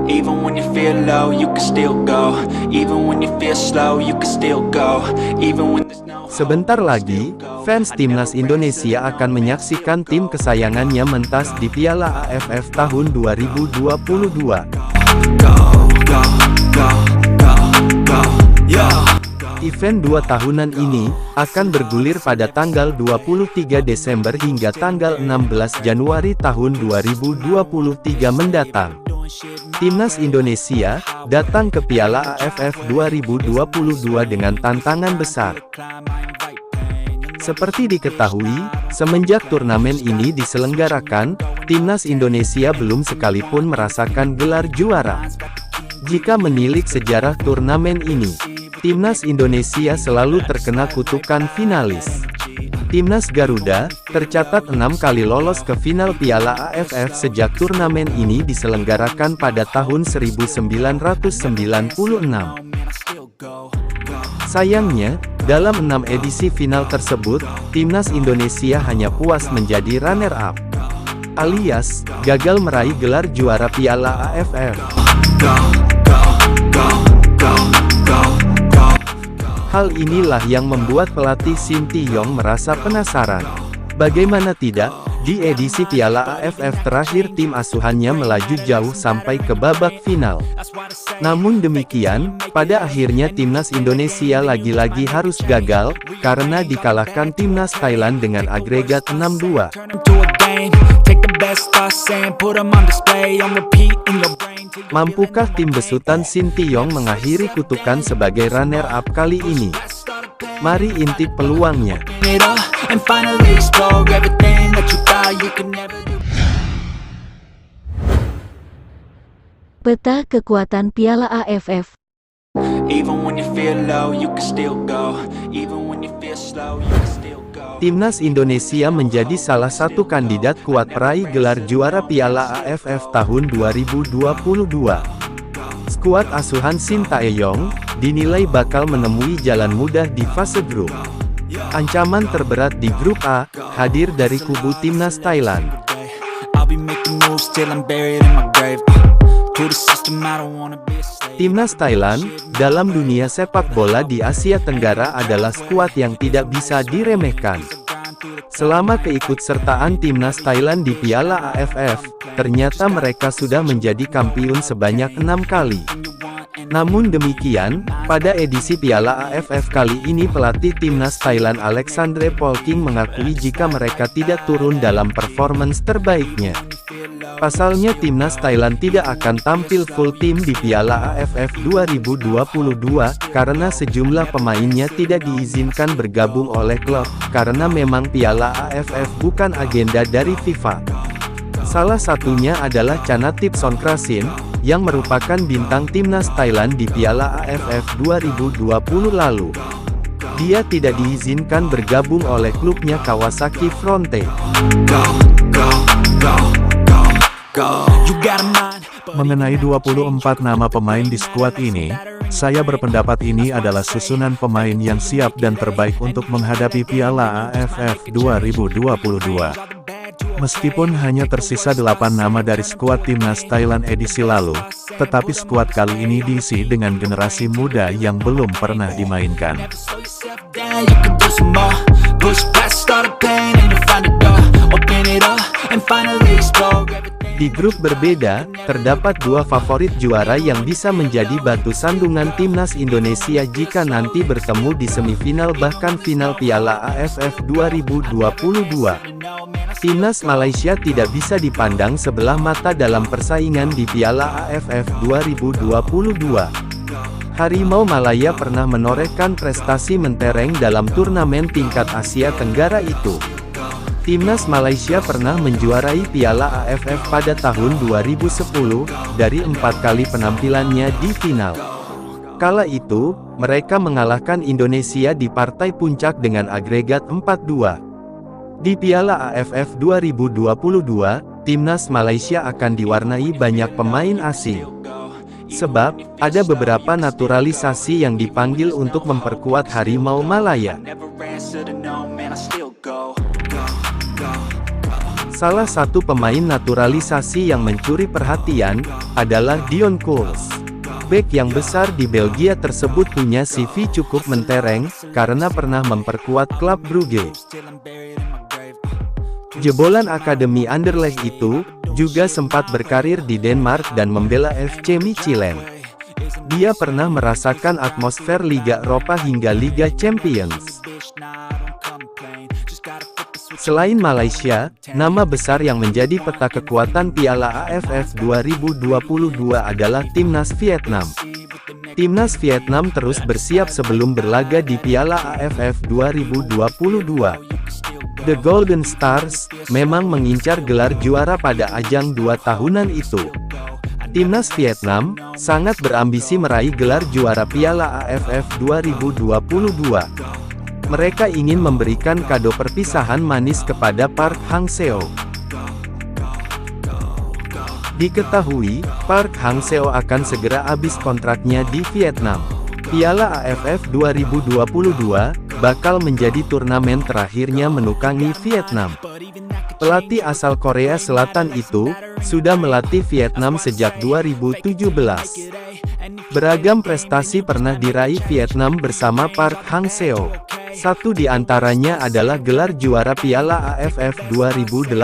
Even when you feel low, you can still go. Even when you feel slow, you can still go. Even when there's no hope, Sebentar lagi, fans Timnas Indonesia akan menyaksikan tim kesayangannya mentas di Piala AFF tahun 2022. go, go, go, go, go, yeah. Event 2 tahunan ini, akan bergulir pada tanggal 23 Desember hingga tanggal 16 Januari tahun 2023 mendatang. Timnas Indonesia, datang ke Piala AFF 2022 dengan tantangan besar. Seperti diketahui, semenjak turnamen ini diselenggarakan, Timnas Indonesia belum sekalipun merasakan gelar juara. Jika menilik sejarah turnamen ini, Timnas Indonesia selalu terkena kutukan finalis. Timnas Garuda, tercatat 6 kali lolos ke final Piala AFF sejak turnamen ini diselenggarakan pada tahun 1996. Sayangnya, dalam 6 edisi final tersebut, Timnas Indonesia hanya puas menjadi runner-up, alias, gagal meraih gelar juara Piala AFF. Hal inilah yang membuat pelatih Sinteyong merasa penasaran. Bagaimana tidak, di edisi Piala AFF terakhir tim asuhannya melaju jauh sampai ke babak final. Namun demikian, pada akhirnya Timnas Indonesia lagi-lagi harus gagal, karena dikalahkan Timnas Thailand dengan agregat 6-2. Mampukah tim besutan Sinteyong mengakhiri kutukan sebagai runner-up kali ini? Mari intip peluangnya. Peta kekuatan Piala AFF. Even when you feel low, you can still go. Even when you feel slow, you can still go. Timnas Indonesia menjadi salah satu kandidat kuat peraih gelar juara Piala AFF tahun 2022. Skuad asuhan Sinteyong dinilai bakal menemui jalan mudah di fase grup. Ancaman terberat di grup A hadir dari kubu Timnas Thailand. Timnas Thailand, dalam dunia sepak bola di Asia Tenggara adalah skuad yang tidak bisa diremehkan. Selama keikutsertaan Timnas Thailand di Piala AFF, ternyata mereka sudah menjadi kampiun sebanyak 6 kali. Namun demikian, pada edisi Piala AFF kali ini pelatih Timnas Thailand Alexandre Polking mengakui jika mereka tidak turun dalam performance terbaiknya. Pasalnya Timnas Thailand tidak akan tampil full tim di Piala AFF 2022, karena sejumlah pemainnya tidak diizinkan bergabung oleh klub, karena memang Piala AFF bukan agenda dari FIFA. Salah satunya adalah Chanatip Songkrasin, yang merupakan bintang Timnas Thailand di Piala AFF 2020 lalu. Dia tidak diizinkan bergabung oleh klubnya Kawasaki Frontale. Mengenai 24 nama pemain di skuad ini, saya berpendapat ini adalah susunan pemain yang siap dan terbaik untuk menghadapi Piala AFF 2022. Meskipun hanya tersisa 8 nama dari skuad Timnas Thailand edisi lalu, tetapi skuad kali ini diisi dengan generasi muda yang belum pernah dimainkan. Di grup berbeda, terdapat 2 favorit juara yang bisa menjadi batu sandungan Timnas Indonesia jika nanti bertemu di semifinal bahkan final Piala AFF 2022. Timnas Malaysia tidak bisa dipandang sebelah mata dalam persaingan di Piala AFF 2022. Harimau Malaya pernah menorehkan prestasi mentereng dalam turnamen tingkat Asia Tenggara itu. Timnas Malaysia pernah menjuarai Piala AFF pada tahun 2010, dari 4 kali penampilannya di final. Kala itu, mereka mengalahkan Indonesia di partai puncak dengan agregat 4-2. Di Piala AFF 2022, Timnas Malaysia akan diwarnai banyak pemain asing. Sebab, ada beberapa naturalisasi yang dipanggil untuk memperkuat Harimau Malaya. Salah satu pemain naturalisasi yang mencuri perhatian adalah Dion Kuls. Bek yang besar di Belgia tersebut punya CV cukup mentereng, karena pernah memperkuat klub Brugge. Jebolan Akademi Anderlecht itu, juga sempat berkarir di Denmark dan membela FC Michelin. Dia pernah merasakan atmosfer Liga Eropa hingga Liga Champions. Selain Malaysia, nama besar yang menjadi peta kekuatan Piala AFF 2022 adalah Timnas Vietnam. Timnas Vietnam terus bersiap sebelum berlaga di Piala AFF 2022. The Golden Stars memang mengincar gelar juara pada ajang 2 tahunan itu. Timnas Vietnam sangat berambisi meraih gelar juara Piala AFF 2022. Mereka ingin memberikan kado perpisahan manis kepada Park Hang-seo. Diketahui, Park Hang-seo akan segera habis kontraknya di Vietnam. Piala AFF 2022 bakal menjadi turnamen terakhirnya menukangi Vietnam. Pelatih asal Korea Selatan itu sudah melatih Vietnam sejak 2017. Beragam prestasi pernah diraih Vietnam bersama Park Hang-seo. Satu di antaranya adalah gelar juara Piala AFF 2018.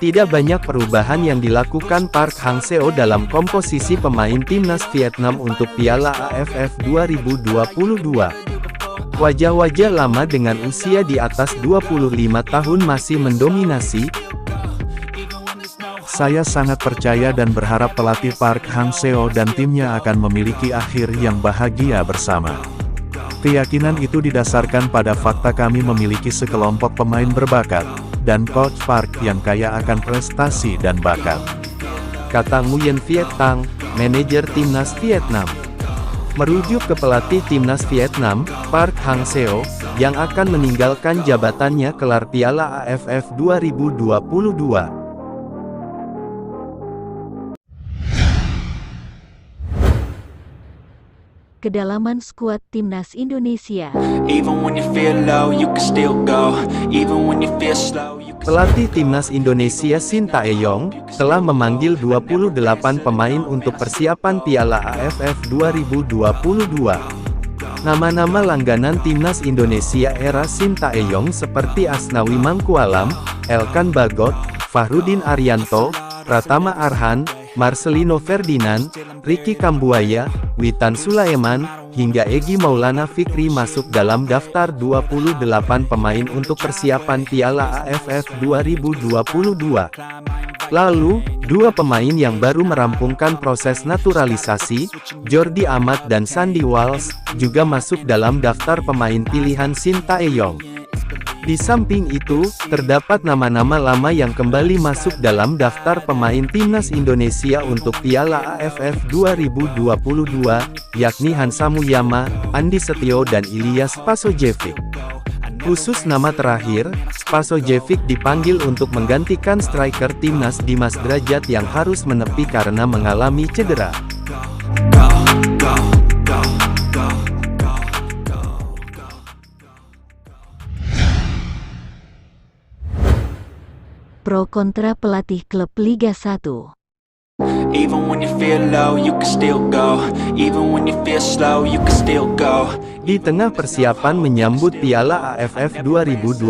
Tidak banyak perubahan yang dilakukan Park Hang-seo dalam komposisi pemain timnas Vietnam untuk Piala AFF 2022. Wajah-wajah lama dengan usia di atas 25 tahun masih mendominasi. Saya sangat percaya dan berharap pelatih Park Hang-seo dan timnya akan memiliki akhir yang bahagia bersama. Keyakinan itu didasarkan pada fakta kami memiliki sekelompok pemain berbakat, dan Coach Park yang kaya akan prestasi dan bakat. Kata Nguyen Viet Thanh, manajer timnas Vietnam. Merujuk ke pelatih timnas Vietnam, Park Hang-seo, yang akan meninggalkan jabatannya kelar Piala AFF 2022. Kedalaman skuad Timnas Indonesia. Pelatih Timnas Indonesia Shin Tae-yong telah memanggil 28 pemain untuk persiapan Piala AFF 2022. Nama-nama langganan Timnas Indonesia era Shin Tae-yong seperti Asnawi Mangkualam, Elkan Bagot, Fahrudin Arianto, Pratama Arhan, Marcelino Ferdinand, Ricky Kambuaya, Witan Sulaiman, hingga Egy Maulana Fikri masuk dalam daftar 28 pemain untuk persiapan Piala AFF 2022. Lalu, dua pemain yang baru merampungkan proses naturalisasi, Jordi Amat dan Sandy Walsh, juga masuk dalam daftar pemain pilihan Shin Tae-yong. Di samping itu, terdapat nama-nama lama yang kembali masuk dalam daftar pemain Timnas Indonesia untuk Piala AFF 2022, yakni Hansa Muyama, Andi Setio dan Ilyas Spasojevic. Khusus nama terakhir, Spasojevic dipanggil untuk menggantikan striker Timnas Dimas Drajat yang harus menepi karena mengalami cedera. Pro kontra pelatih klub Liga 1. Di tengah persiapan menyambut Piala AFF 2022,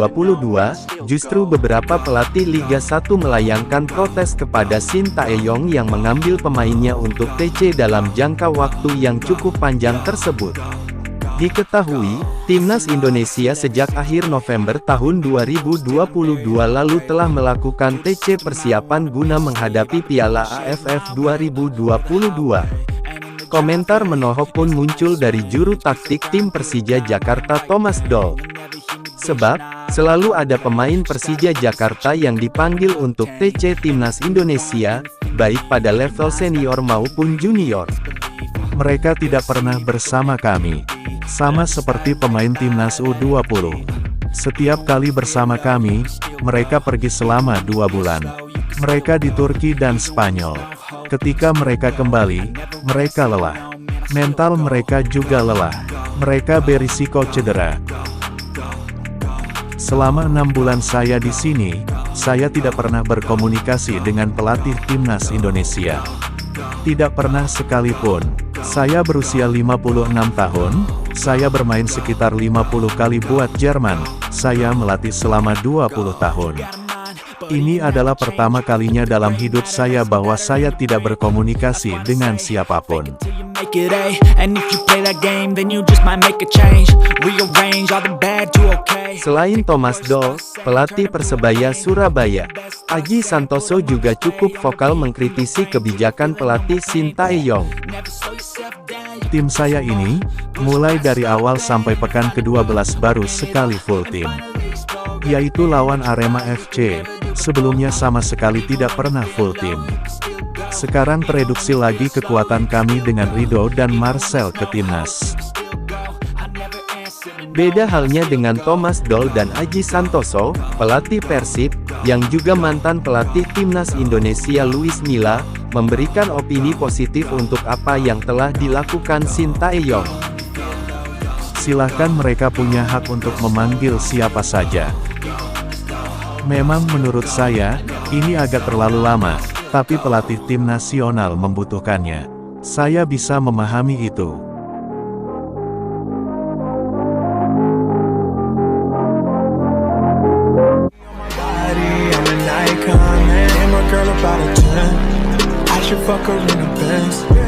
justru beberapa pelatih Liga 1 melayangkan protes kepada Shin Tae-yong yang mengambil pemainnya untuk TC dalam jangka waktu yang cukup panjang tersebut. Diketahui, Timnas Indonesia sejak akhir November tahun 2022 lalu telah melakukan TC persiapan guna menghadapi Piala AFF 2022. Komentar menohok pun muncul dari juru taktik tim Persija Jakarta Thomas Doll. Sebab, selalu ada pemain Persija Jakarta yang dipanggil untuk TC Timnas Indonesia, baik pada level senior maupun junior. Mereka tidak pernah bersama kami. Sama seperti pemain Timnas U20. Setiap kali bersama kami, mereka pergi selama 2 bulan. Mereka di Turki dan Spanyol. Ketika mereka kembali, mereka lelah. Mental mereka juga lelah. Mereka berisiko cedera. Selama 6 bulan saya di sini, saya tidak pernah berkomunikasi dengan pelatih timnas Indonesia. Tidak pernah sekalipun. Saya berusia 56 tahun, saya bermain sekitar 50 kali buat Jerman, saya melatih selama 20 tahun. Ini adalah pertama kalinya dalam hidup saya bahwa saya tidak berkomunikasi dengan siapapun. Selain Thomas Doll, pelatih Persebaya Surabaya, Aji Santoso juga cukup vokal mengkritisi kebijakan pelatih Sintayong. Tim saya ini, mulai dari awal sampai pekan ke-12 baru sekali full tim. Yaitu lawan Arema FC, sebelumnya sama sekali tidak pernah full tim. Sekarang tereduksi lagi kekuatan kami dengan Ridho dan Marcel ke timnas. Beda halnya dengan Thomas Doll dan Aji Santoso, pelatih Persib, yang juga mantan pelatih timnas Indonesia Luis Milla, memberikan opini positif untuk apa yang telah dilakukan Sintayong. Silahkan, mereka punya hak untuk memanggil siapa saja. Memang menurut saya, ini agak terlalu lama, tapi pelatih tim nasional membutuhkannya. Saya bisa memahami itu. Fuck her in the Benz.